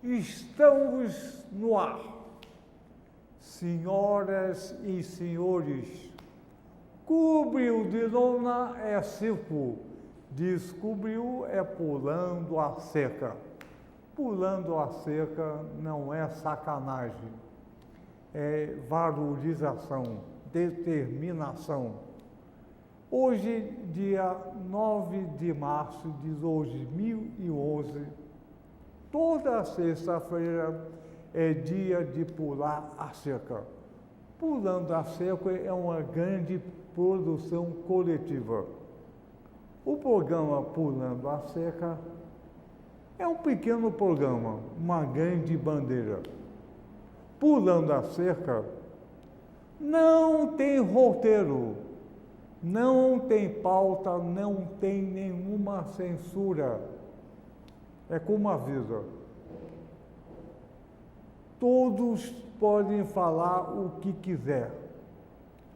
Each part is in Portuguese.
Estamos no ar. Senhoras e senhores, cobriu de lona é circo, descobriu é pulando a cerca. Pulando a cerca não é sacanagem, é valorização, determinação. Hoje, dia 9 de março de 2011, toda sexta-feira é dia de pular a cerca. Pulando a cerca é uma grande produção coletiva. O programa Pulando a Cerca é um pequeno programa, uma grande bandeira. Pulando a Cerca não tem roteiro, não tem pauta, não tem nenhuma censura. É como avisa. Todos podem falar o que quiser.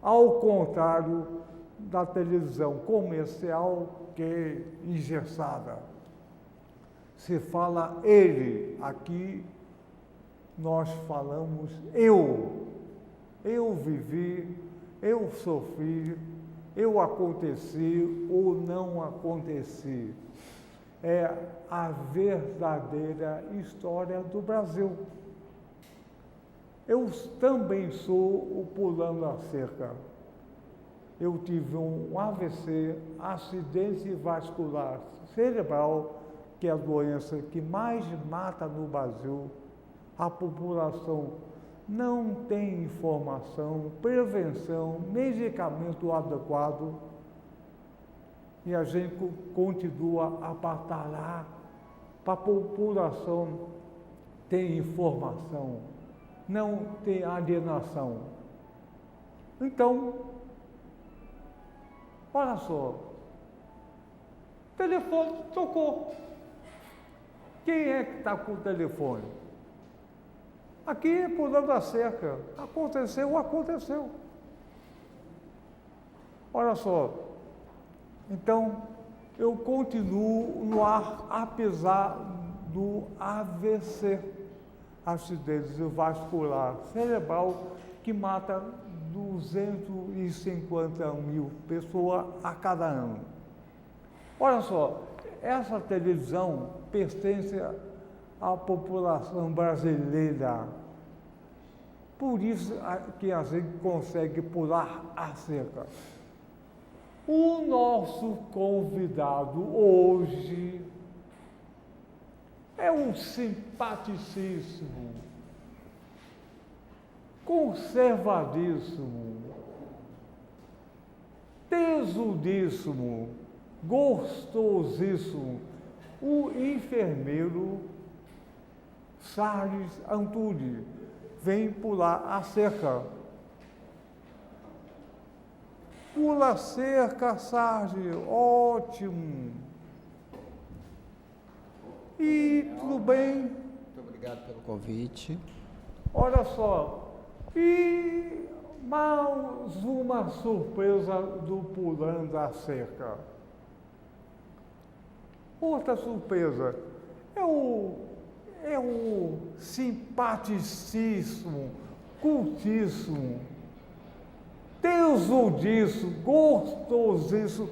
Ao contrário da televisão comercial, que é engessada. Se fala ele, aqui nós falamos eu. Eu vivi, eu sofri, eu aconteci ou não aconteci. É a verdadeira história do Brasil. Eu também sou o pulando a cerca. Eu tive um AVC, acidente vascular cerebral, que é a doença que mais mata no Brasil. A população não tem informação, prevenção, medicamento adequado, e a gente continua a batalhar para a população ter informação, não ter alienação. Então, olha só, o telefone tocou. Quem é que está com o telefone? Aqui, pulando a cerca, aconteceu. Olha só, então, eu continuo no ar, apesar do AVC, acidente vascular cerebral, que mata 250 mil pessoas a cada ano. Olha só, essa televisão pertence à população brasileira. Por isso que a gente consegue pular a cerca. O nosso convidado hoje é um simpaticíssimo, conservadíssimo, tesudíssimo, gostosíssimo, o enfermeiro Sarles Antunes vem pular a cerca. Pula a cerca, Sarles, ótimo. E tudo bem? Muito obrigado pelo convite. Olha só, e mais uma surpresa do Pulando a Cerca. Outra surpresa é o simpaticíssimo, cultíssimo, tesudíssimo, gostosíssimo,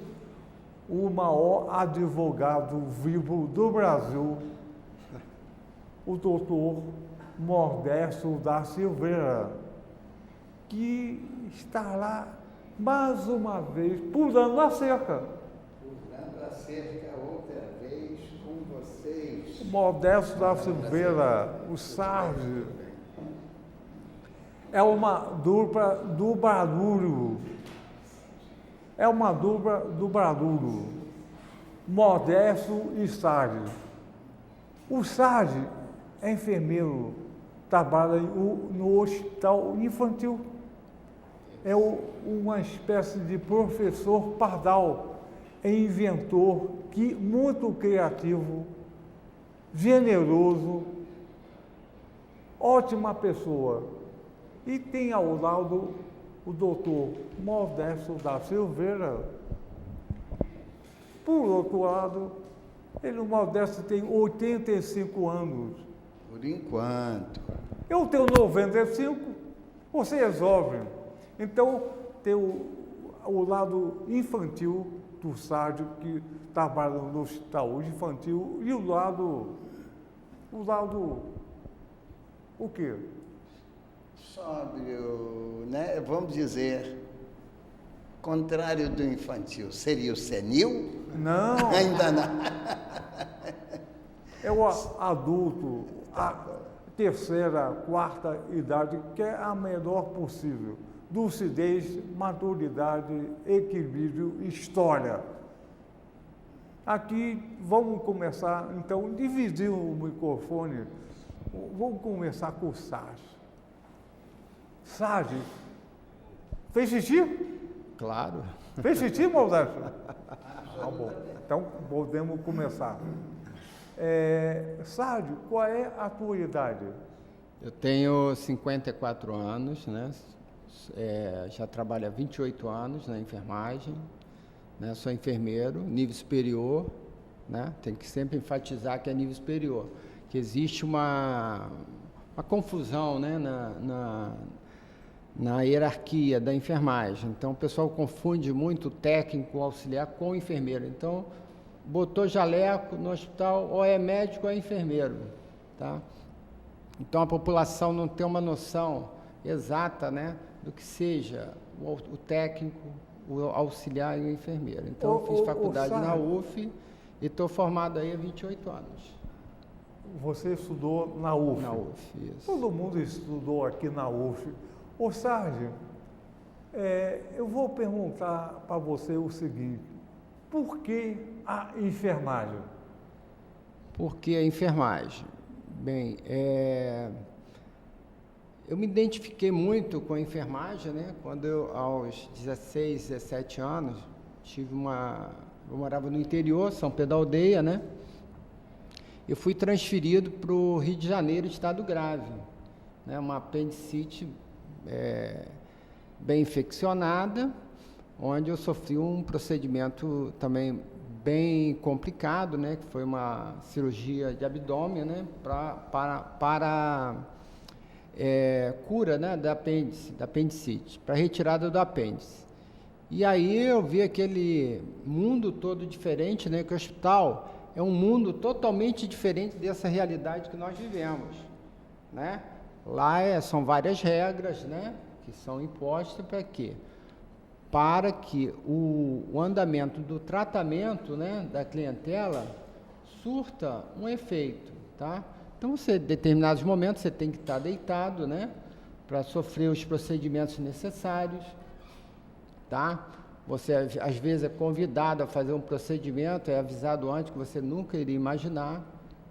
o maior advogado vivo do Brasil, o doutor Modesto da Silveira, que estará mais uma vez pulando a cerca. Pulando a cerca outra vez com vocês. Modesto da Silveira, o Sarge, é uma dupla do barulho. Modesto e Sarge. O Sarge é enfermeiro, trabalha no hospital infantil. É uma espécie de professor pardal, é inventor, muito criativo, generoso, ótima pessoa. E tem ao lado o doutor Modesto da Silveira. Por outro lado, o Modesto tem 85 anos. Por enquanto. Eu tenho 95, você é jovem. Então, tem o lado infantil do Sérgio, que trabalha no hospital infantil, e o lado, o quê? Sóbrio, né? Vamos dizer, contrário do infantil, seria o senil? Não, Ainda não. é o adulto, a terceira, quarta idade, que é a menor possível. Lucidez, maturidade, equilíbrio, história. Aqui vamos começar, então, dividir o microfone. Vamos começar com o Sérgio. Sérgio, fez xixi? Claro. Fez xixi, Maldésio? Tá bom. Então, podemos começar. Sérgio, qual é a tua idade? Eu tenho 54 anos, né? Já trabalho há 28 anos na enfermagem, né? Sou enfermeiro, nível superior, né? Tem que sempre enfatizar que é nível superior, que existe uma confusão, né? Na hierarquia da enfermagem. Então, o pessoal confunde muito o técnico, o auxiliar com o enfermeiro. Então, botou jaleco no hospital, ou é médico ou é enfermeiro, tá? Então, a população não tem uma noção exata, né, do que seja o técnico, o auxiliar e o enfermeiro. Então, eu fiz faculdade na UF e estou formado aí há 28 anos. Você estudou na UF? Na UF, isso. Todo mundo estudou aqui na UF. Ô, Sérgio, eu vou perguntar para você o seguinte: por que a enfermagem? Por que a enfermagem? Bem, eu me identifiquei muito com a enfermagem, né? Quando eu, aos 16, 17 anos, eu morava no interior, São Pedro da Aldeia, né? Eu fui transferido para o Rio de Janeiro, estado grave, né? Uma apendicite bem infeccionada, onde eu sofri um procedimento também bem complicado, né? Que foi uma cirurgia de abdômen, né? Para cura, né? da apendicite, para retirada do apêndice. E aí eu vi aquele mundo todo diferente, né? Que o hospital é um mundo totalmente diferente dessa realidade que nós vivemos, né? Lá são várias regras, né? Que são impostas para quê? Para que o andamento do tratamento, né, da clientela surta um efeito, tá? Então, em determinados momentos, você tem que estar deitado, né, para sofrer os procedimentos necessários, tá? Você, às vezes, é convidado a fazer um procedimento, é avisado antes que você nunca iria imaginar,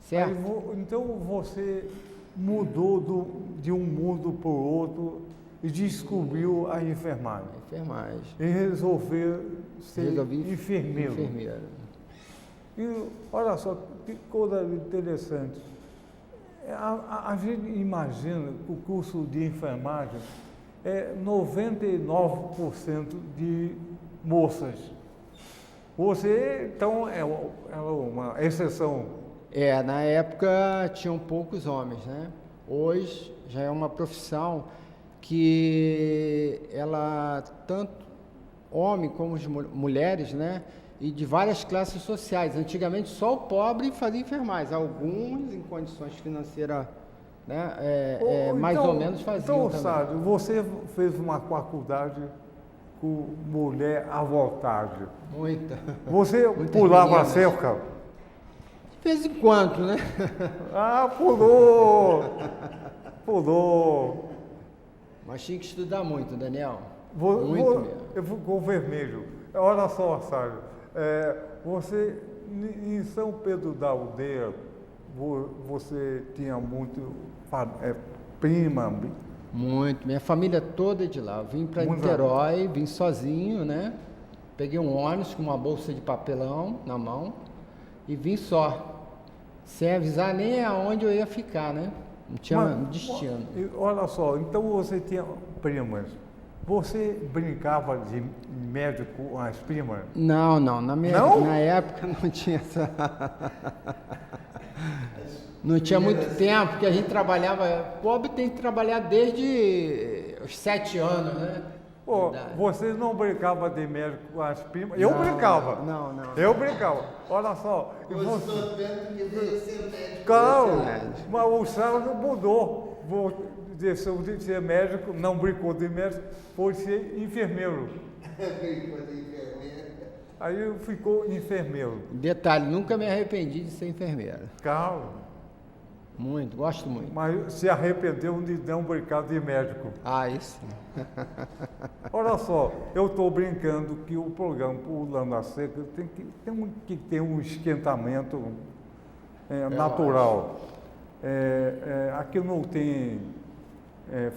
certo? Então, você mudou de um mundo para o outro e descobriu a enfermagem. A enfermagem. E resolveu ser enfermeiro. Enfermeiro. E olha só, que coisa interessante. A gente imagina que o curso de enfermagem é 99% de moças. Você, então, é uma exceção. Na época tinham poucos homens, né? Hoje já é uma profissão que ela, tanto homem como as mulheres, né? E de várias classes sociais. Antigamente só o pobre fazia enfermagem, alguns em condições financeiras, né? Mais ou menos faziam também. Sérgio, você fez uma faculdade com mulher à vontade. Muita. Você Muitas pulava a meninas. cerca? De vez em quando, né? Ah, pulou! Pulou! Mas tinha que estudar muito, Daniel. Muito mesmo. Eu vou com o vermelho. Olha só, Sérgio. Você, em São Pedro da Aldeia, você tinha muito prima? Muito. Minha família toda é de lá. Eu vim para Niterói, vim sozinho, né? Peguei um ônibus com uma bolsa de papelão na mão e vim só. Sem avisar nem aonde eu ia ficar, né? Não tinha destino. Olha só, então você tinha primas. Você brincava de médico com as primas? Não. Na época não tinha essa. Não tinha muito tempo, porque a gente trabalhava... Pobre tem que trabalhar desde os 7 anos, né? Pô, vocês não brincavam de médico com as primas? Eu brincava. Não. Eu brincava. Olha só. Gostou tanto que veio ser médico. Claro, Veio ser médico. mas o Sérgio mudou. Deixou de ser médico, não brincou de médico, foi ser enfermeiro. Brincou de enfermeira. Aí ficou enfermeiro. Detalhe, nunca me arrependi de ser enfermeira. Claro. Muito, gosto muito. Mas se arrependeu de não brincar de médico. Ah, isso. Olha só, eu estou brincando que o programa Pulando a Seca tem que ter um esquentamento natural. Aqui não tem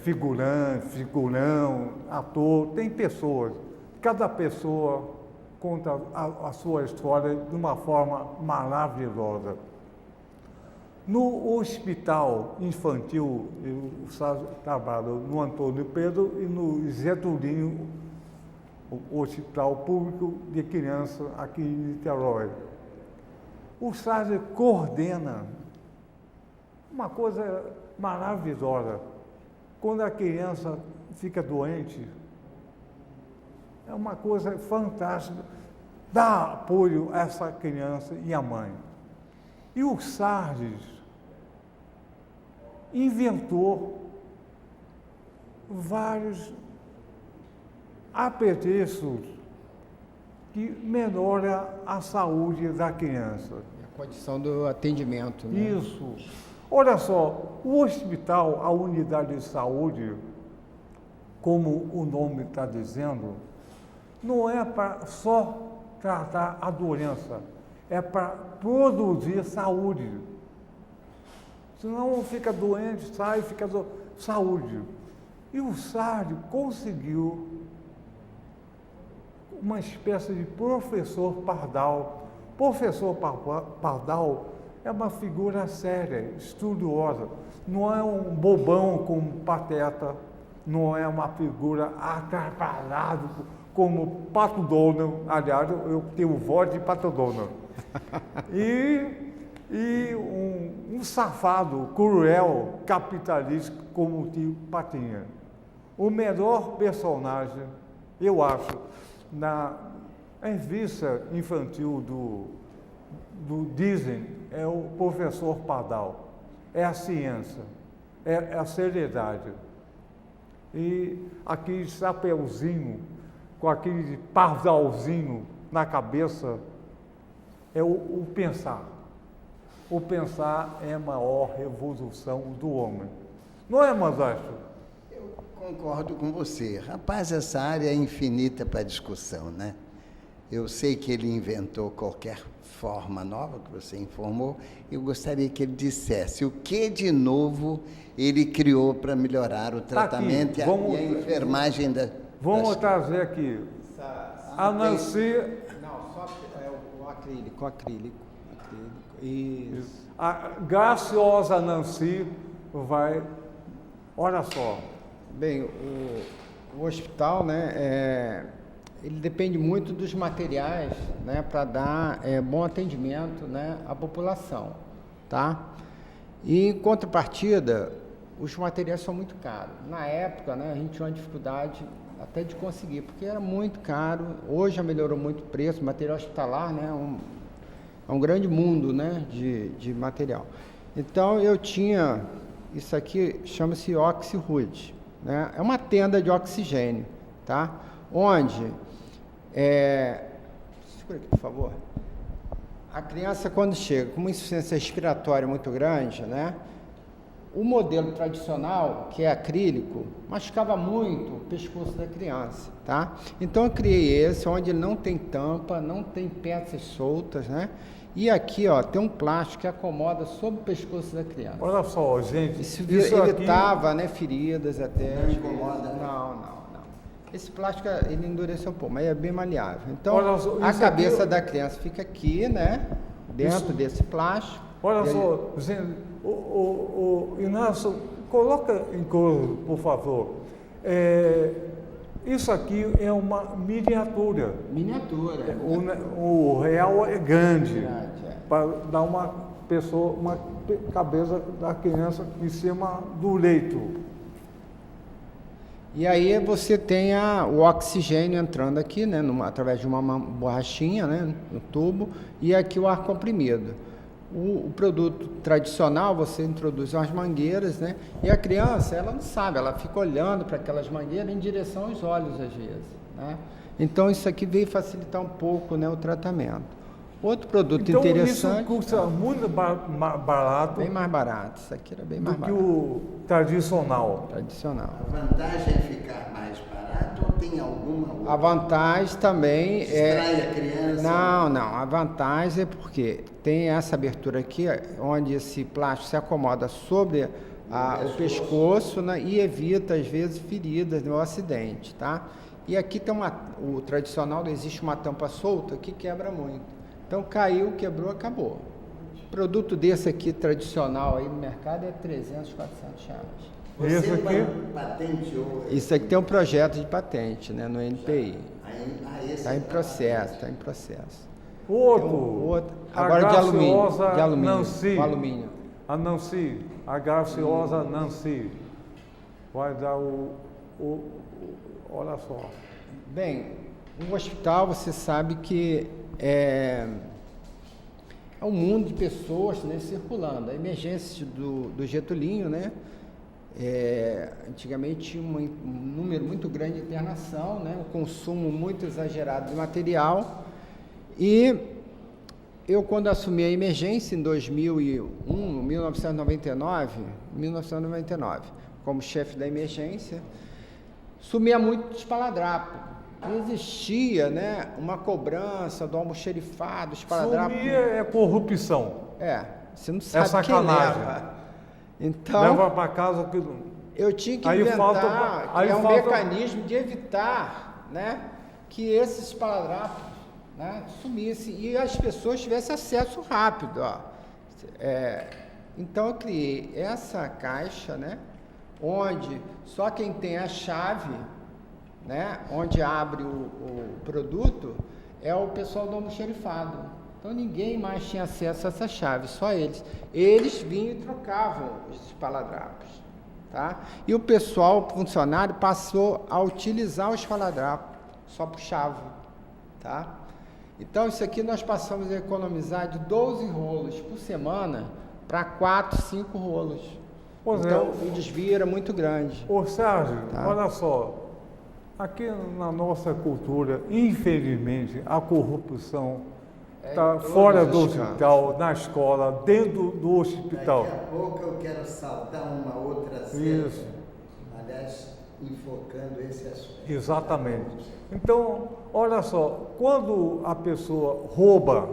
figurão, ator, tem pessoas. Cada pessoa conta a sua história de uma forma maravilhosa. No hospital infantil, o Sérgio trabalha no Antônio Pedro e no Getúlio, o Hospital Público de Criança aqui em Niterói. O Sérgio coordena uma coisa maravilhosa. Quando a criança fica doente, é uma coisa fantástica. Dá apoio a essa criança e a mãe. E o Sardes inventou vários apetrechos que melhoram a saúde da criança. A condição do atendimento, né? Isso. Olha só, o hospital, a unidade de saúde, como o nome está dizendo, não é para só tratar a doença, é para produzir saúde. Senão fica doente, sai, fica saúde. E o Sardi conseguiu uma espécie de professor Pardal. Professor Pardal é uma figura séria, estudiosa. Não é um bobão como Pateta, não é uma figura atrapalhada como Pato Donald. Aliás, eu tenho voz de Pato Donald. E um safado, cruel, capitalista como o tio Patinha. O melhor personagem, eu acho, na revista infantil do Disney é o professor Pardal. É a ciência, é a seriedade. E aquele chapeuzinho, com aquele pardalzinho na cabeça, é o pensar. O pensar é a maior revolução do homem. Não é, Modesto? Eu concordo com você. Rapaz, essa área é infinita para discussão, né? Eu sei que ele inventou qualquer forma nova, que você informou. Eu gostaria que ele dissesse o que de novo ele criou para melhorar o tratamento e a enfermagem da... Vamos trazer aqui. A Nancy... Não, só o acrílico. Isso. A graciosa Nancy vai... Olha só. Bem, o hospital, né, ele depende muito dos materiais, né, para dar bom atendimento, né, à população, tá? E, em contrapartida, os materiais são muito caros. Na época, né, a gente tinha uma dificuldade até de conseguir, porque era muito caro. Hoje já melhorou muito o preço, material hospitalar, né, é um grande mundo, né, de material. Então, eu tinha, isso aqui chama-se OxyHood, né, é uma tenda de oxigênio, tá? Onde, segura aqui, por favor, a criança quando chega com uma insuficiência respiratória muito grande, né, o modelo tradicional, que é acrílico, machucava muito o pescoço da criança, tá? Então, eu criei esse, onde ele não tem tampa, não tem peças soltas, né? E aqui, ó, tem um plástico que acomoda sobre o pescoço da criança. Olha só, gente. Isso aqui... evitava, né, feridas até. Não incomoda, né? Não. Esse plástico, ele endureceu um pouco, mas é bem maleável. Então, Olha só, a cabeça aqui... da criança fica aqui, né, dentro desse plástico. Olha só, gente, o Inácio, coloca em cor, por favor. Isso aqui é uma miniatura. Miniatura. O real é grande, Verdade, para dar uma cabeça da criança em cima do leito. E aí você tem o oxigênio entrando aqui, né, através de uma borrachinha, né, no tubo, e aqui o ar comprimido. O produto tradicional, você introduz umas mangueiras, né, e a criança, ela não sabe, ela fica olhando para aquelas mangueiras em direção aos olhos, às vezes, né? Então, isso aqui veio facilitar um pouco, né, o tratamento. Outro produto então, interessante... Isso custa muito barato. Bem mais barato, isso aqui era bem mais barato. Do que o tradicional. Tradicional. A vantagem é ficar mais barato ou tem alguma outra? A vantagem também Distrai a criança? Não. A vantagem é porque tem essa abertura aqui, onde esse plástico se acomoda sobre o pescoço, né, e evita, às vezes, feridas no acidente, tá? E aqui tem o tradicional, existe uma tampa solta que quebra muito. Então, caiu, quebrou, acabou. Produto desse aqui, tradicional, aí no mercado, é 300, 400 reais. Esse aqui? Patenteou? Isso aqui tem um projeto de patente, né, no NPI. Está em processo, Outro. Agora de alumínio. Nancy. Com alumínio. A Nancy, a graciosa Nancy. Vai dar olha só. Bem, um hospital, você sabe que é um mundo de pessoas, né, circulando. A emergência do Getulinho, né, antigamente tinha um número muito grande de internação, né, um consumo muito exagerado de material. E eu, quando assumi a emergência em 1999, como chefe da emergência, sumia muito espaladrapo. Existia, né, uma cobrança do almoxerifado, espaladrapo. Sumia é corrupção. Você não sabe quem sacanagem. leva. Então, leva para casa que eu tinha que aí inventar um mecanismo de evitar, né, que esses espaladrapos, né, sumissem e as pessoas tivessem acesso rápido. Então eu criei essa caixa, né, onde só quem tem a chave, né, onde abre o produto, é o pessoal do almoxerifado. Então ninguém mais tinha acesso a essa chave, só eles. Eles vinham e trocavam os espaladrapos, tá? E o pessoal, o funcionário, passou a utilizar o espaladrapo, só puxava, tá? Então isso aqui nós passamos a economizar de 12 rolos por semana para 4, 5 rolos. Então o desvio era muito grande. Ô Sérgio, tá? Olha só, aqui na nossa cultura, infelizmente, a corrupção está fora do hospital, na escola, dentro do hospital. Daqui a pouco eu quero saltar uma outra cena. Isso. Aliás, enfocando esse assunto. Exatamente. Então, olha só, quando a pessoa rouba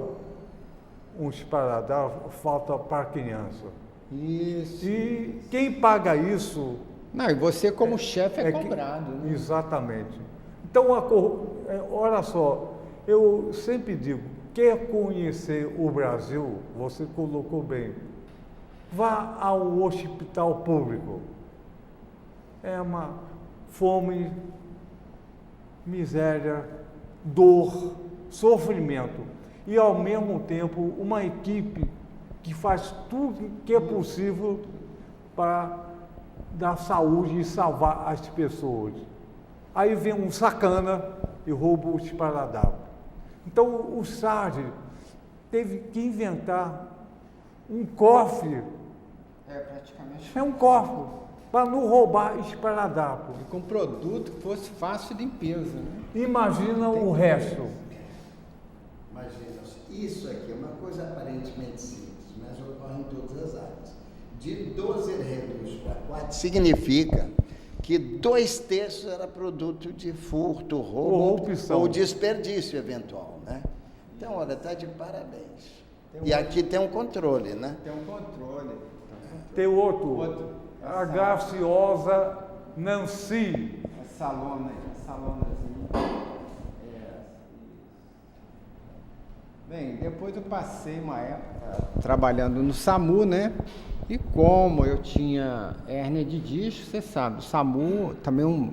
um esparadrapo, falta para a criança. Isso. E quem paga isso... Não, e você como chefe é cobrado. Né? Exatamente. Então, olha só, eu sempre digo, quer conhecer o Brasil, você colocou bem, vá ao hospital público. É uma fome, miséria, dor, sofrimento e, ao mesmo tempo, uma equipe que faz tudo que é possível para dar saúde e salvar as pessoas. Aí vem um sacana e rouba o esparadrapo. Então o Sardi teve que inventar um cofre. Praticamente. É um cofre para não roubar esparadrapo. E com produto que fosse fácil de limpeza, né? Imagina o resto. Imagina, isso aqui é uma coisa aparentemente simples, mas ocorre em todas as áreas. De 12 reduz para 4 significa que 2/3 era produto de furto, roubo ou desperdício eventual, né? Então, olha, está de parabéns. E aqui tem um controle, né? Tem um controle. Tem outro. A graciosa Nancy. A salonazinha. Bem, depois eu passei uma época trabalhando no SAMU, né? E como eu tinha hérnia de disco, você sabe, o SAMU também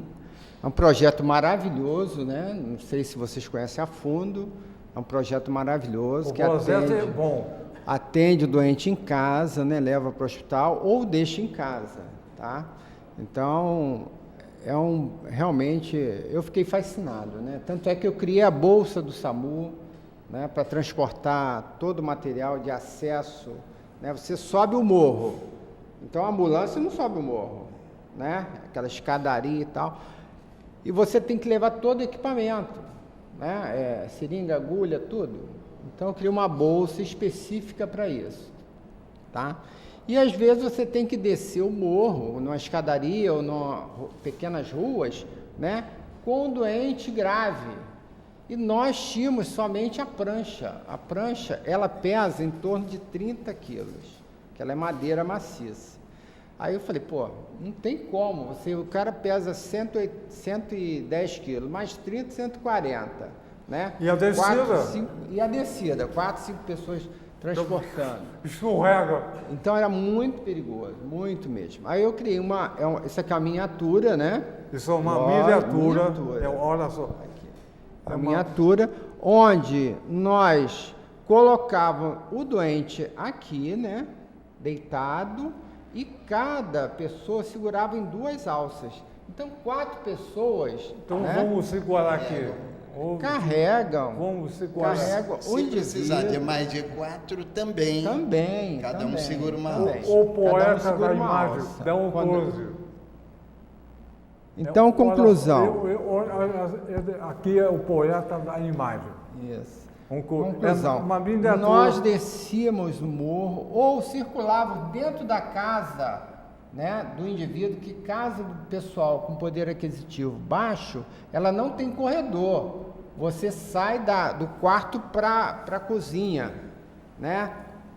é um projeto maravilhoso, né? Não sei se vocês conhecem a fundo, é um projeto maravilhoso. O projeto é bom. atende o doente em casa, né? Leva para o hospital ou deixa em casa, tá? Então, realmente, eu fiquei fascinado, né? Tanto é que eu criei a bolsa do SAMU, né? Para transportar todo o material de acesso, né? Você sobe o morro, então a ambulância não sobe o morro, né? Aquela escadaria e tal, e você tem que levar todo o equipamento, né? Seringa, agulha, tudo. Então eu criei uma bolsa específica para isso, tá? E às vezes você tem que descer o morro, numa escadaria ou em pequenas ruas, né? Com um doente grave. E nós tínhamos somente a prancha. A prancha, ela pesa em torno de 30 quilos, que ela é madeira maciça. Aí eu falei, pô, não tem como, o cara pesa 110 quilos, mais 30, 140, né? E a descida? E a descida, 4, 5 pessoas transportando. Escorrega. Então era muito perigoso, muito mesmo. Aí eu criei isso aqui é a miniatura, né? Isso é uma miniatura. Olha só. Aqui. A miniatura, onde nós colocávamos o doente aqui, né? Deitado, e cada pessoa segurava em 2 alças. Então 4 pessoas. Então, né? Vamos segurar aqui. Carregam. Vamos segurar. Carregam. Se precisar de mais de 4 também. Também. Cada um segura uma também. alça. O poeta segura da uma imagem, alça. dá um close. Então, conclusão. Aqui é o poeta da imagem. Isso. Conclusão. Uma nós descíamos o morro ou circulávamos dentro da casa, né, do indivíduo, que casa do pessoal com poder aquisitivo baixo, ela não tem corredor. Você sai do quarto para a cozinha, né?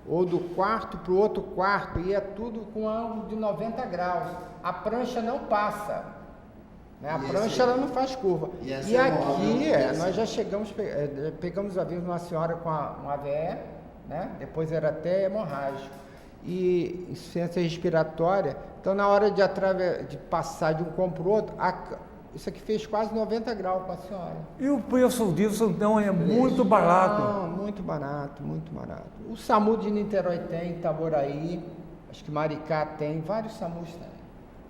Ou do quarto para o outro quarto, e é tudo com ângulo de 90 graus. A prancha não passa. Né? A prancha ela não faz curva. E aqui nós já pegamos o aviso de uma senhora com um AVE, né? Depois era até hemorrágico e insuficiência respiratória. Então na hora de passar de um corpo para o outro, isso aqui fez quase 90 graus com a senhora. E o preço disso então é muito barato? Não, muito barato, muito barato. O SAMU de Niterói tem, Itaboraí, acho que Maricá tem, vários SAMUs tem.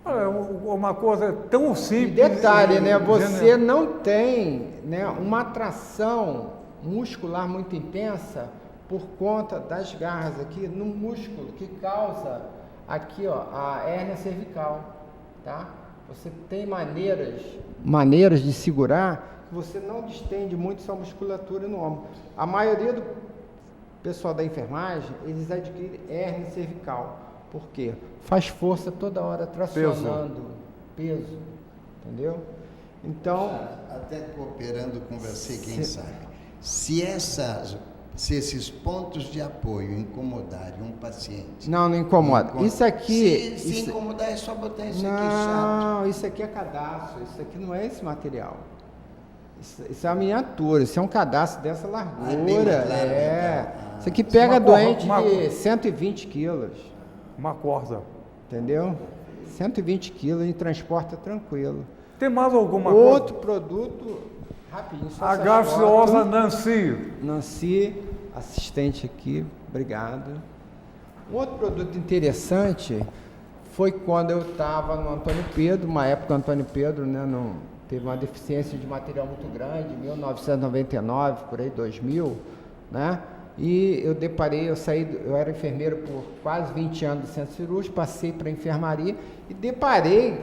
Olha, uma coisa tão simples. E detalhe, né? Você não tem, né, uma atração muscular muito intensa por conta das garras aqui no músculo que causa aqui, ó, a hérnia cervical, tá? Você tem maneiras de segurar que você não distende muito sua musculatura no ombro. A maioria do pessoal da enfermagem, eles adquirem hérnia cervical. Por quê? Faz força toda hora, tracionando, peso, entendeu? Então... Até cooperando com você, quem sabe. Se esses pontos de apoio incomodarem um paciente... Não incomoda. Isso aqui... Se incomodar, é só botar isso aqui chato. Não, chato. isso aqui é cadastro, isso aqui não é esse material. Isso é uma miniatura, isso é um cadastro dessa largura. Isso aqui pega doente de 120 quilos. Uma corda. Entendeu? 120 quilos e transporta tranquilo. Tem mais alguma coisa? Outro produto, rapidinho, só a graciosa Nancy. Nancy, assistente aqui, obrigado. Um outro produto interessante foi quando eu estava no Antônio Pedro, uma época o Antônio Pedro, né, teve uma deficiência de material muito grande, 1999, por aí, 2000, né? E eu era enfermeiro por quase 20 anos do centro cirúrgico, passei para a enfermaria e deparei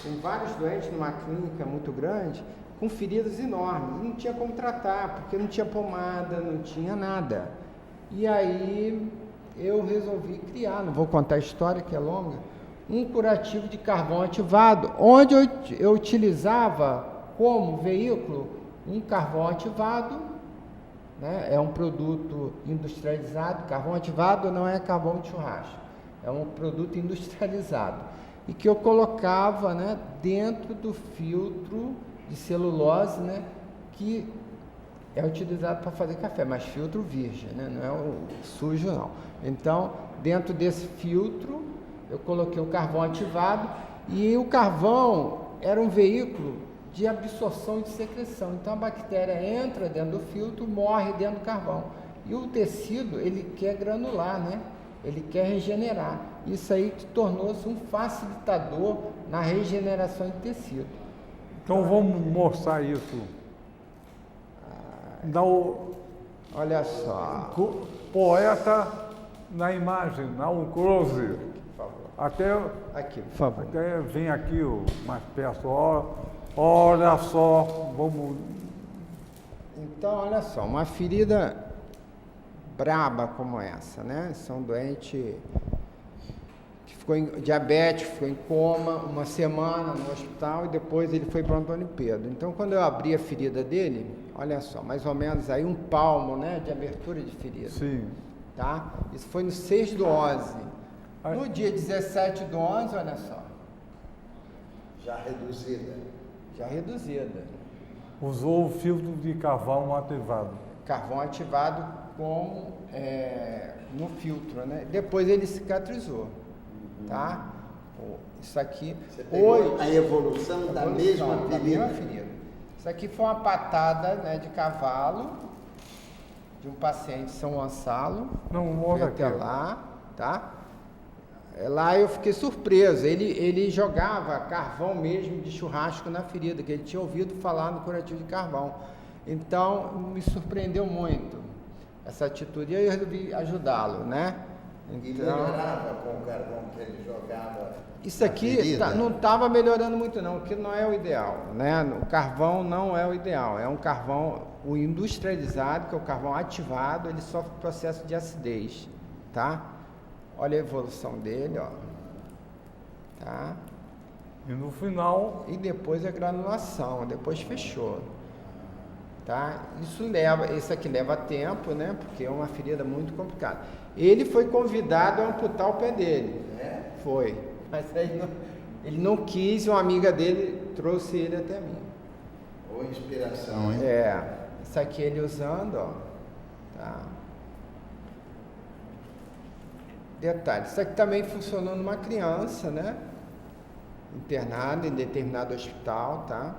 com vários doentes numa clínica muito grande, com feridas enormes. Não tinha como tratar, porque não tinha pomada, não tinha nada. E aí eu resolvi criar, não vou contar a história que é longa, um curativo de carvão ativado, onde eu utilizava como veículo um carvão ativado, né? É um produto industrializado. Carvão ativado não é carvão de churrasco, é um produto industrializado e que eu colocava, né, dentro do filtro de celulose, né, que é utilizado para fazer café, mas filtro virgem, né, não é o sujo não. Então, dentro desse filtro eu coloquei o carvão ativado e o carvão era um veículo de absorção e de secreção. Então a bactéria entra dentro do filtro, morre dentro do carvão. E o tecido, ele quer granular, né? Ele quer regenerar. Isso aí que tornou-se um facilitador na regeneração de tecido. Então vamos mostrar isso. Dá o Olha só. poeta na imagem, dá um close. Por favor. Até, Aqui, por favor. até vem aqui mais perto. Olha só, vamos. Então, olha só, uma ferida braba como essa, né? São doente que ficou diabético, ficou em coma uma semana no hospital e depois ele foi para o Antônio Pedro. Então, quando eu abri a ferida dele, olha só, mais ou menos aí um palmo, né, de abertura de ferida. Sim. Tá? Isso foi no 6/11. No dia 17/11, olha só, Já reduzida. já reduzida. Usou o filtro de carvão ativado. Carvão ativado no filtro, né? Depois ele cicatrizou, tá? Isso aqui, Você pegou hoje, a evolução da mesma da mesma ferida. ferida. Isso aqui foi uma patada, né, de cavalo de um paciente de São Gonçalo. Não, Fui olha até aqui. lá, tá? Lá eu fiquei surpreso. Ele jogava carvão mesmo de churrasco na ferida, que ele tinha ouvido falar no curativo de carvão. Então, me surpreendeu muito essa atitude. E aí eu resolvi ajudá-lo, né? E Então, melhorava com o carvão que ele jogava. isso aqui não estava melhorando muito não, que não é o ideal, né? O carvão não é o ideal, é um carvão, o industrializado, que é o carvão ativado, ele sofre processo de acidez, tá? Olha a evolução dele, ó, tá? E no final, E depois a granulação, depois fechou, tá? Isso aqui leva tempo, né? Porque é uma ferida muito complicada. Ele foi convidado a amputar o pé dele, foi, mas aí ele não quis, e uma amiga dele trouxe ele até mim. Ou inspiração, hein? Isso aqui ele usando, ó, tá? Detalhe, isso aqui também funcionou numa criança, né? Internada em determinado hospital, tá?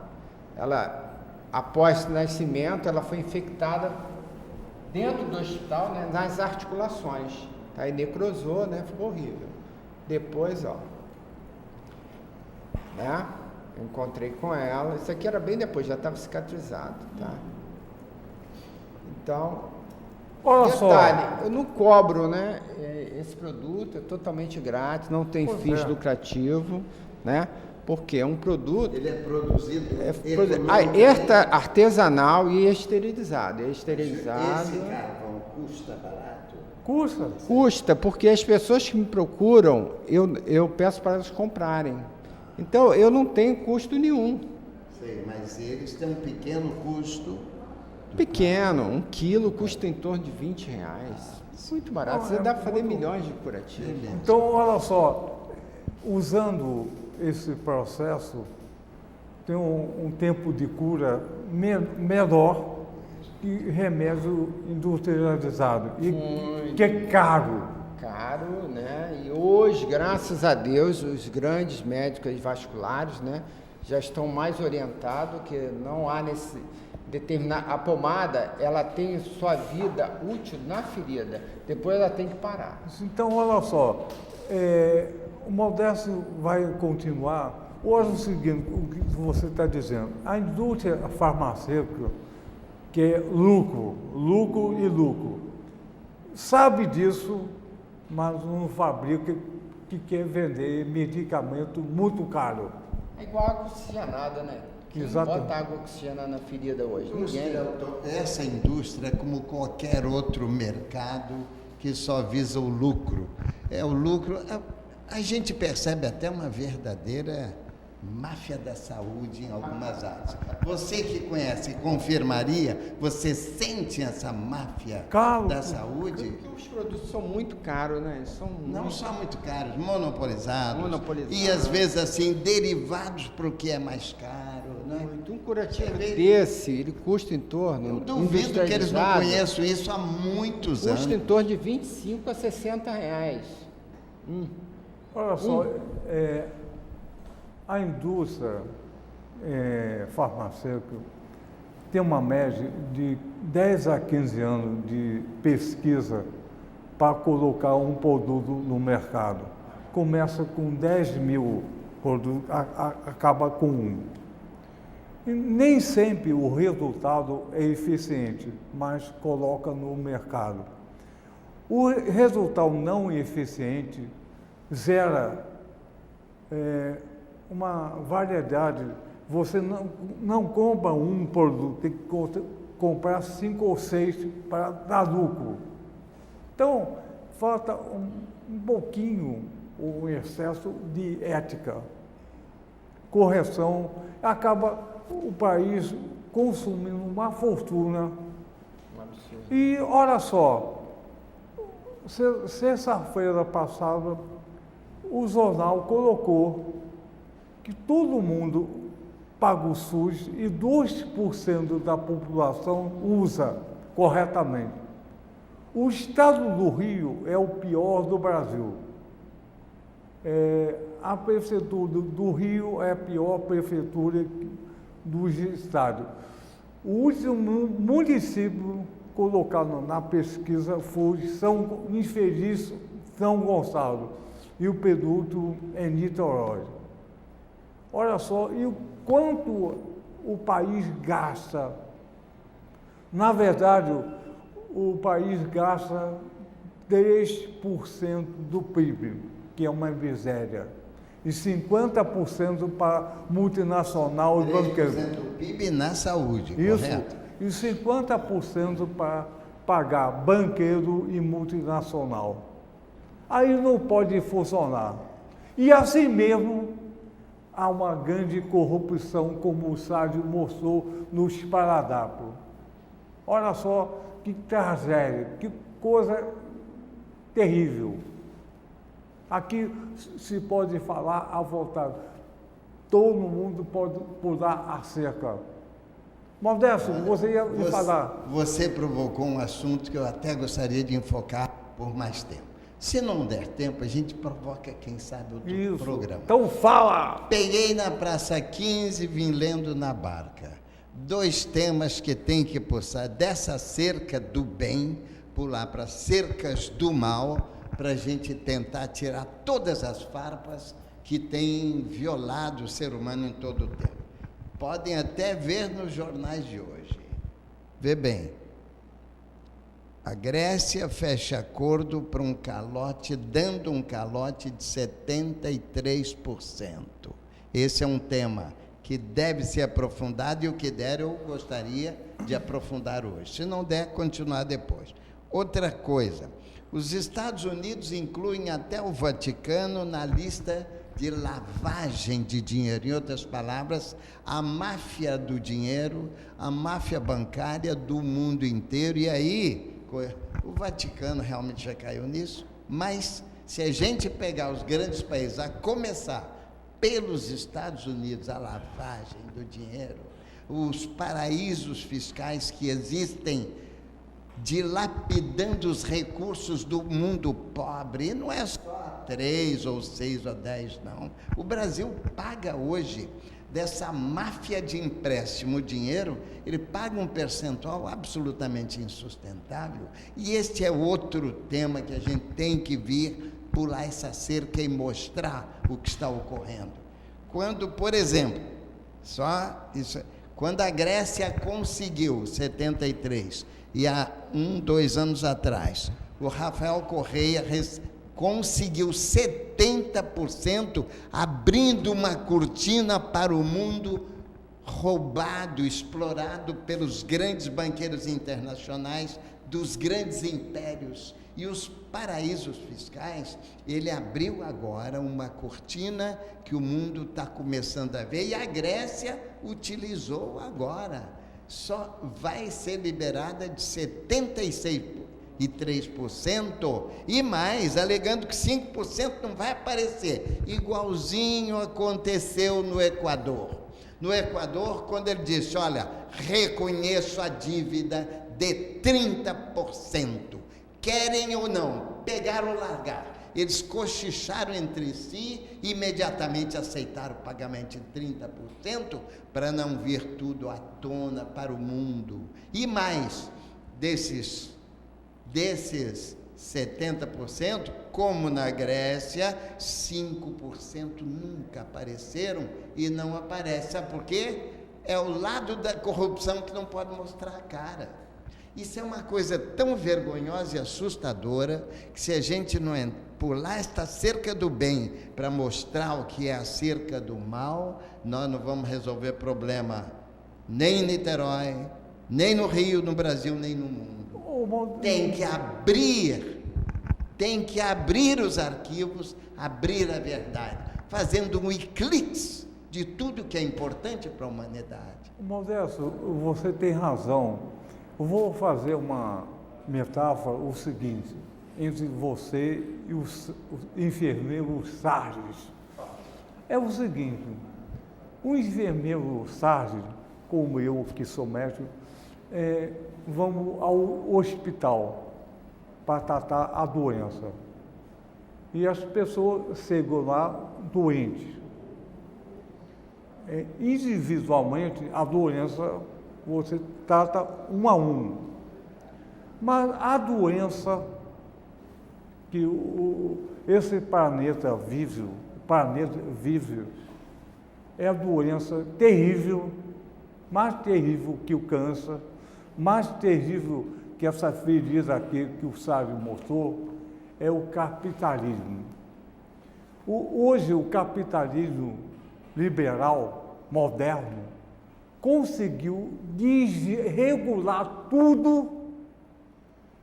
Ela, após o nascimento, ela foi infectada dentro do hospital, né? Nas articulações, tá? E necrosou, né? Ficou horrível. Depois, ó, né? Eu encontrei com ela. Isso aqui era bem depois, já estava cicatrizado, tá? Então, olha detalhe, só. eu não cobro, né? Esse produto é totalmente grátis, não tem Pois fins é. lucrativos, né? Porque é um produto Ele é produzido artesanal e esterilizado. É esterilizado. Esse carvão custa barato? Custa. Custa, porque as pessoas que me procuram, eu peço para elas comprarem. Então, eu não tenho custo nenhum. Sei, mas eles têm um pequeno custo. Pequeno, 1 quilo custa em torno de R$20. Muito barato. Você dá para fazer milhões de curativos. Então, olha só, usando esse processo, tem um tempo de cura menor que remédio industrializado, e que é caro. Caro, né? E hoje, graças a Deus, os grandes médicos vasculares, né, já estão mais orientados, que não há nesse determinar. A pomada, ela tem sua vida útil na ferida, depois ela tem que parar. Então, olha só, o Modesto vai continuar. Hoje é o seguinte, o que você está dizendo, a indústria farmacêutica, que é lucro, lucro e lucro, sabe disso, mas não fabrica, que quer vender medicamento muito caro. É igual água oxigenada, né? Quem Exatamente. bota água oxigenada na ferida hoje? Ninguém. Essa indústria é como qualquer outro mercado que só visa o lucro. É o lucro. A gente percebe até uma verdadeira máfia da saúde em algumas áreas. Você que conhece, confirmaria? Você sente essa máfia Caro. da saúde? Porque os produtos são muito caros, né? Não só muito caros, monopolizados. Monopolizados. E às vezes assim, derivados para o que é mais caro. Né? Muito. Um curativo Você vê- desse, ele custa em torno. Eu duvido que eles não industrializado, conheçam isso há muitos anos. Custa em torno de R$25 a R$60. Olha só, a indústria farmacêutica tem uma média de 10 a 15 anos de pesquisa para colocar um produto no mercado. Começa com 10 mil produtos, acaba com um. E nem sempre o resultado é eficiente, mas coloca no mercado. O resultado não eficiente gera uma variedade. Você não compra um produto, tem que comprar 5 ou 6 para dar lucro. Então, falta um pouquinho, um excesso de ética, correção, acaba o país consumindo uma fortuna. E olha só, sexta-feira passada, o jornal colocou que todo mundo paga o SUS e 2% da população usa corretamente. O estado do Rio é o pior do Brasil. A prefeitura do Rio é a pior prefeitura dos estados. O último município colocado na pesquisa foi infeliz São Gonçalo, e o produto é Niterói. Olha só, e o quanto o país gasta. Na verdade, o país gasta 3% do PIB, que é uma miséria, e 50% para multinacional e banqueiro. 3% do PIB na saúde, isso, correto? E 50% para pagar banqueiro e multinacional. Aí não pode funcionar. E assim mesmo, há uma grande corrupção, como o Sérgio mostrou no esparadrapo. Olha só que tragédia, que coisa terrível. Aqui se pode falar à vontade. Todo mundo pode pular a cerca. Modesto, você ia falar. Você provocou um assunto que eu até gostaria de enfocar por mais tempo. Se não der tempo, a gente provoca, quem sabe, outro programa. Então fala! Peguei na Praça 15, vim lendo na barca. 2 temas que tem que passar dessa cerca do bem, pular para cercas do mal, para a gente tentar tirar todas as farpas que têm violado o ser humano em todo o tempo. Podem até ver nos jornais de hoje. Vê bem. A Grécia fecha acordo para um calote, dando um calote de 73%. Esse é um tema que deve ser aprofundado, e o que der eu gostaria de aprofundar hoje. Se não der, continuar depois. Outra coisa, os Estados Unidos incluem até o Vaticano na lista de lavagem de dinheiro. Em outras palavras, a máfia do dinheiro, a máfia bancária do mundo inteiro. E aí, o Vaticano realmente já caiu nisso, mas se a gente pegar os grandes países, a começar pelos Estados Unidos, a lavagem do dinheiro, os paraísos fiscais que existem, dilapidando os recursos do mundo pobre, e não é só 3 ou 6 ou 10, não. O Brasil paga hoje dessa máfia de empréstimo dinheiro, ele paga um percentual absolutamente insustentável, e este é outro tema que a gente tem que vir pular essa cerca e mostrar o que está ocorrendo. Quando, por exemplo, quando a Grécia conseguiu 73, e há 2 anos atrás, o Rafael Correia conseguiu 70%, abrindo uma cortina para o mundo roubado, explorado pelos grandes banqueiros internacionais, dos grandes impérios e os paraísos fiscais. Ele abriu agora uma cortina que o mundo está começando a ver, e a Grécia utilizou agora. Só vai ser liberada de 76%. E 3%, e mais, alegando que 5% não vai aparecer. Igualzinho aconteceu no Equador. No Equador, quando ele disse, olha, reconheço a dívida de 30%. Querem ou não, pegar ou largar. eles cochicharam entre si e imediatamente aceitaram o pagamento de 30% para não vir tudo à tona para o mundo. E mais, desses 70%, como na Grécia, 5% nunca apareceram e não aparece. Sabe por quê? É o lado da corrupção que não pode mostrar a cara. Isso é uma coisa tão vergonhosa e assustadora que, se a gente não pular esta cerca do bem para mostrar o que é a cerca do mal, nós não vamos resolver problema nem em Niterói, nem no Rio, no Brasil, nem no mundo. Tem que abrir os arquivos, abrir a verdade, fazendo um eclipse de tudo que é importante para a humanidade. Modesto, você tem razão. Eu vou fazer uma metáfora, o seguinte, entre você e os enfermeiros sardes. É o seguinte, um enfermeiro sarde, como eu, que sou médico, vamos ao hospital para tratar a doença. E as pessoas chegam lá doentes. Individualmente, a doença você trata um a um. Mas a doença que esse planeta vive, é a doença terrível, mais terrível que o câncer, mais terrível que essa ferida aqui que o sábio mostrou, é o capitalismo. Hoje, o capitalismo liberal, moderno, conseguiu desregular tudo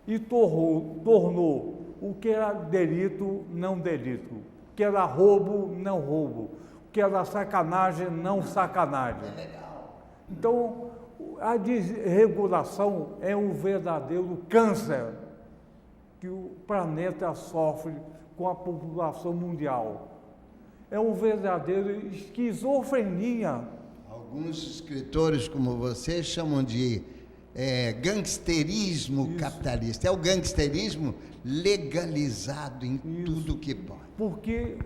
e tornou o que era delito, não delito, o que era roubo, não roubo, o que era sacanagem, não sacanagem. Então, a desregulação é um verdadeiro câncer que o planeta sofre com a população mundial. É um verdadeiro esquizofrenia. Alguns escritores como você chamam de gangsterismo capitalista. É o gangsterismo legalizado em tudo que pode. Porque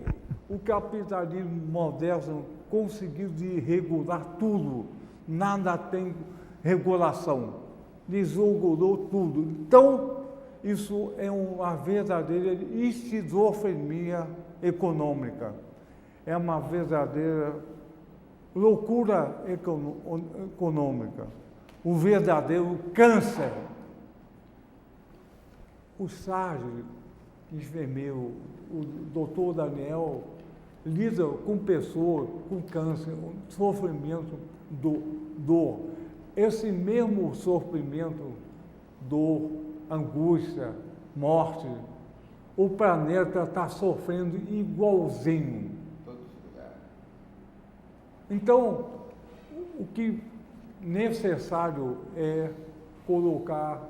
o capitalismo moderno conseguiu desregular tudo. Nada tem regulação. Desregulou tudo. Então, isso é uma verdadeira esquizofrenia econômica. É uma verdadeira loucura econômica. Um verdadeiro câncer. O Sarge, enfermeiro, o doutor Daniel, lida com pessoas com câncer, sofrimento, dor. Esse mesmo sofrimento, dor, angústia, morte, o planeta está sofrendo igualzinho. Então, o que necessário é colocar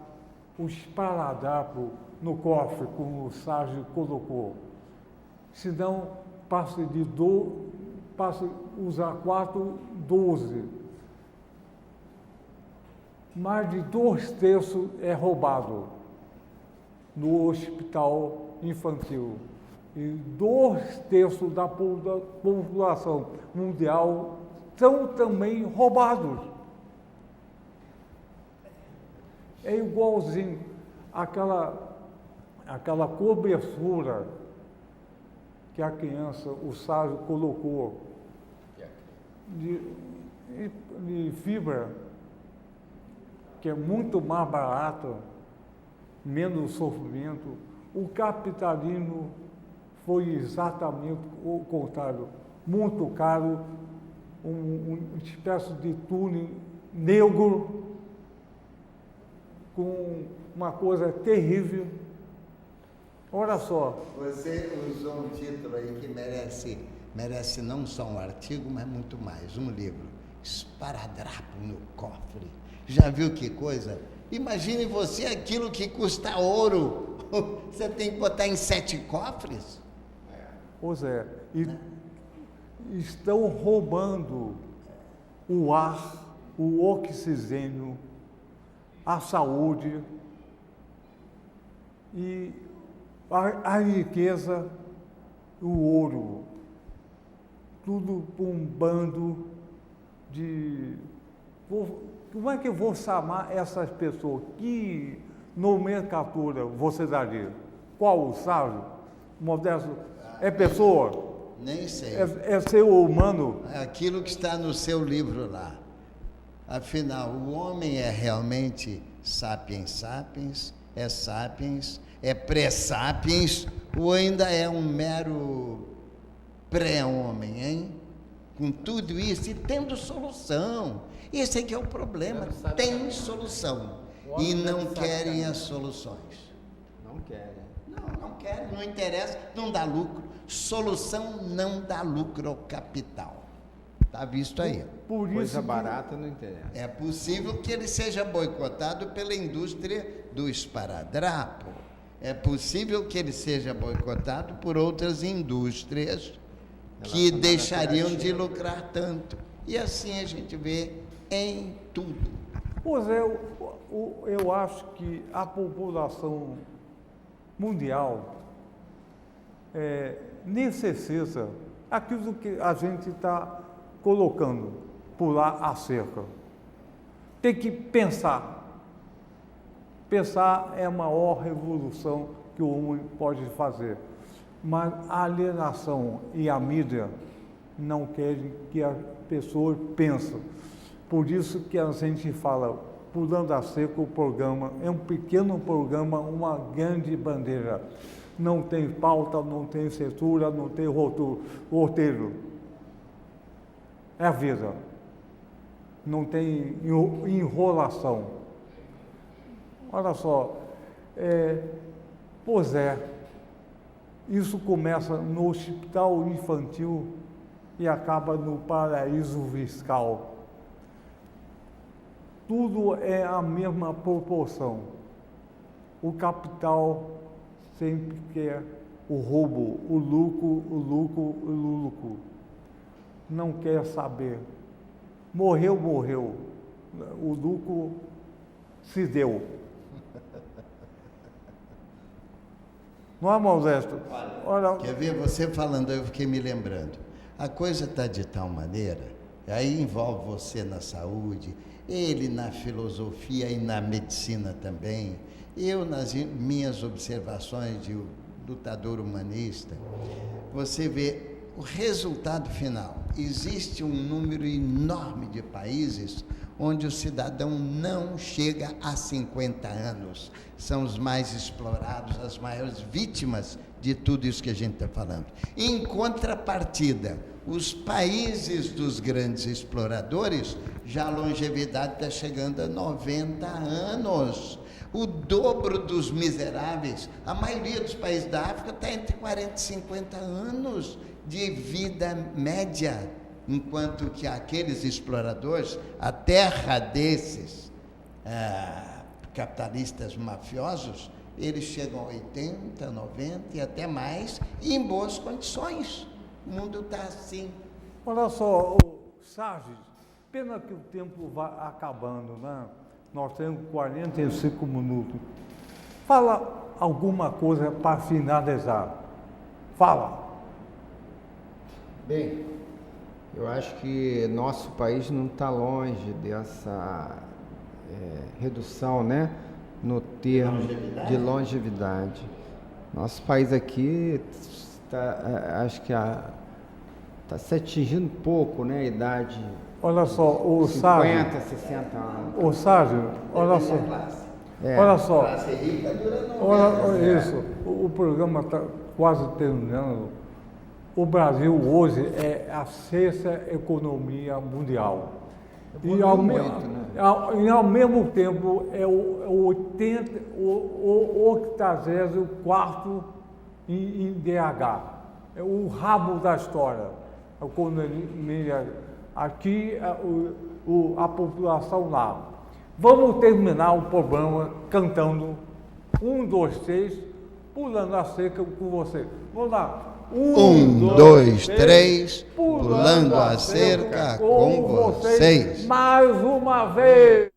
o esparadrapo no cofre, como o Sérgio colocou. Senão, passa a usar 4,12. Mais de 2/3 é roubado no hospital infantil. E 2/3 da população mundial são também roubados. É igualzinho aquela cobertura que a criança, o Sérgio colocou, de fibra, que é muito mais barato, menos sofrimento. O capitalismo foi exatamente o contrário, muito caro, uma espécie de túnel negro, com uma coisa terrível. Olha só. Você usou um título aí que merece não só um artigo, mas muito mais, um livro. Esparadrapo no cofre. Já viu que coisa? Imagine você aquilo que custa ouro. Você tem que botar em 7 cofres? Pois é. E estão roubando o ar, o oxigênio, a saúde. E a riqueza, o ouro, tudo por um bando de... Como é que eu vou chamar essas pessoas? Que nomenclatura você daria? Qual, sabe? Modesto, é pessoa? Nem sei. É ser humano? É aquilo que está no seu livro lá. Afinal, o homem é realmente sapiens sapiens, é pré-sapiens, ou ainda é um mero pré-homem, hein? Com tudo isso e tendo solução. Esse é que é o problema. Tem solução. E não querem as soluções. Não querem. Não querem, não interessa, não dá lucro. Solução não dá lucro ao capital. Está visto aí. Por isso Coisa barata não interessa. É possível que ele seja boicotado pela indústria do esparadrapo. É possível que ele seja boicotado por outras indústrias que deixariam de lucrar tanto. E assim a gente vê em tudo. Pois é, eu acho que a população mundial necessita aquilo que a gente está colocando, pular a cerca. Tem que pensar. Pensar é a maior revolução que o homem pode fazer. Mas a alienação e a mídia não querem que as pessoas pensem. Por isso que a gente fala, pulando a seco, o programa é um pequeno programa, uma grande bandeira. Não tem pauta, não tem censura, não tem roteiro. É a vida. Não tem enrolação. Olha só, pois é, isso começa no hospital infantil e acaba no paraíso fiscal. Tudo é a mesma proporção. O capital sempre quer o roubo, o lucro. Não quer saber. Morreu. O lucro se deu. Não é, Modesto? Olha, quer ver? Você falando, eu fiquei me lembrando. A coisa está de tal maneira, aí envolve você na saúde, ele na filosofia e na medicina também, eu nas minhas observações de lutador humanista, você vê o resultado final. Existe um número enorme de países onde o cidadão não chega a 50 anos. São os mais explorados, as maiores vítimas de tudo isso que a gente está falando. Em contrapartida, os países dos grandes exploradores, já a longevidade está chegando a 90 anos. O dobro dos miseráveis. A maioria dos países da África está entre 40 e 50 anos de vida média, enquanto que aqueles exploradores, a terra desses capitalistas mafiosos, eles chegam a 80, 90 e até mais, e em boas condições. O mundo está assim. Olha só, Sargis, pena que o tempo vai acabando, né? Nós temos 45 minutos. Fala alguma coisa para finalizar. Fala. Bem, eu acho que nosso país não está longe dessa redução, né, no termo de longevidade. Nosso país aqui acho que está se atingindo pouco, né, a idade. Olha só, o 50, Sávio. 60 anos. O Sávio, olha só. Olha só. Olha isso. O programa está quase terminando. O Brasil hoje é a sexta economia mundial. E ao mesmo tempo é o 84º em DH. É o rabo da história. A economia aqui, a população lá. Vamos terminar o programa cantando 1, 2, 3, pulando a cerca com você. Vamos lá. 1, 2, 3, pulando a cerca com vocês. Mais uma vez.